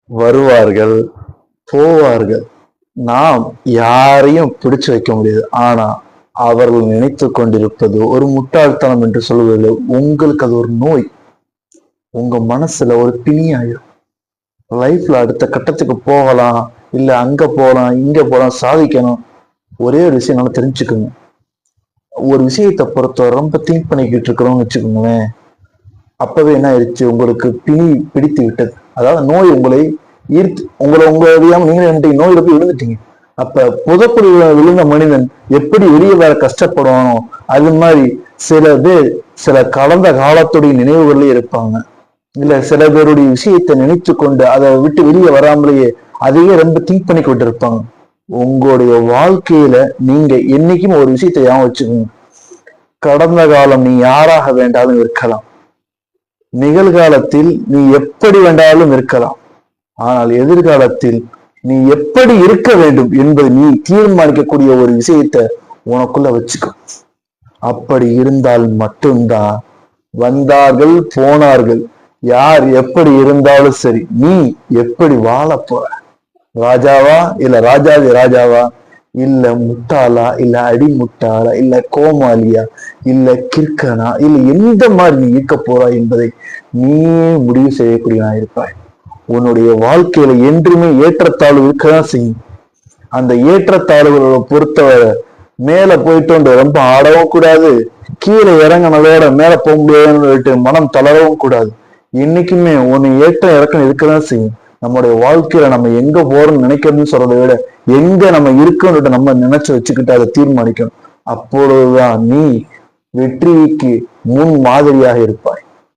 வருவார்கள், போவார்கள். நாம் யாரையும் பிடிச்சு வைக்க முடியாது. ஆனா அவர்கள் நினைத்து கொண்டிருப்பது ஒரு முட்டாள்தனம் என்று சொல்வதில்லை. உங்களுக்கு அது ஒரு நோய். உங்க மனசுல ஒரு பிணியாயிரும். லைஃப்ல அடுத்த கட்டத்துக்கு போகலாம், இல்ல அங்க போகலாம், இங்க போகலாம், சாதிக்கணும். ஒரே ஒரு விஷயம் நல்லா தெரிஞ்சுக்கோங்க. ஒரு விஷயத்தை பொறுத்த ரொம்ப திங்க் பண்ணிக்கிட்டு இருக்கிறோம்னு வச்சுக்கோங்களேன், அப்பவே என்ன ஆயிடுச்சு, உங்களுக்கு பிணி பிடித்து விட்டது. அதாவது நோய் உங்களை ஈர்த்து உங்களை அறியாம நீங்களே என்ன நோயில போய் விழுந்துட்டீங்க. அப்ப புதக்குழியில விழுந்த மனிதன் எப்படி வெளியே வர கஷ்டப்படுவானோ, அது மாதிரி சில பேர் சில கடந்த காலத்துடைய நினைவுகளிலே இருப்பாங்க. இல்ல சில பேருடைய விஷயத்தை நினைத்து கொண்டு அதை விட்டு வெளியே வராமலேயே அதையே ரொம்ப திங்க் பண்ணி கொண்டு இருப்பாங்க. உங்களுடைய வாழ்க்கையில நீங்க என்னைக்கும் ஒரு விஷயத்தை ஞாபகம் வச்சுக்கோங்க. கடந்த காலம் நீ யாராக வேண்டாலும் இருக்கலாம், நிகழ்காலத்தில் நீ எப்படி வேண்டாலும் இருக்கலாம், ஆனால் எதிர்காலத்தில் நீ எப்படி இருக்க வேண்டும் என்பது நீ தீர்மானிக்கக்கூடிய ஒரு விஷயத்தை உனக்குள்ள வச்சுக்கோ. அப்படி இருந்தால் மட்டும்தான் வந்தார்கள் போனார்கள், யார் எப்படி இருந்தாலும் சரி, நீ எப்படி வாழ போற? ராஜாவா இல்ல ராஜாதி ராஜாவா, இல்ல முட்டாளா இல்ல அடிமுட்டாளா, இல்ல கோமாளியா இல்ல கிற்கனா, இல்ல எந்த மாதிரி நீ இருக்க போறா என்பதை நீ முடிவு செய்யக்கூடியவனா இருப்பாய். உன்னுடைய வாழ்க்கையில என்றுமே ஏற்றத்தாழ்வு இருக்கதான் செய்யும். அந்த ஏற்றத்தாழ்வுகளை பொறுத்தவரை மேல போயிட்டு ரொம்ப ஆடவும் கூடாது, கீழே இறங்கினதோட மேல போக முடியாதுன்னு மனம் தளரவும் கூடாது. என்னைக்குமே ஒன்னு ஏற்றம் இறக்கம் இருக்கதான் செய்யும். நம்முடைய வாழ்க்கையில நம்ம எங்க போறோம்னு நினைக்கிறதுன்னு சொல்றதை விட எங்க நம்ம இருக்கோம்னு நம்ம நினைச்சு வச்சுக்கிட்டு அதை தீர்மானிக்கணும். அப்பொழுதுதான் நீ வெற்றிக்கு முன் மாதிரியாக இருப்பாய்.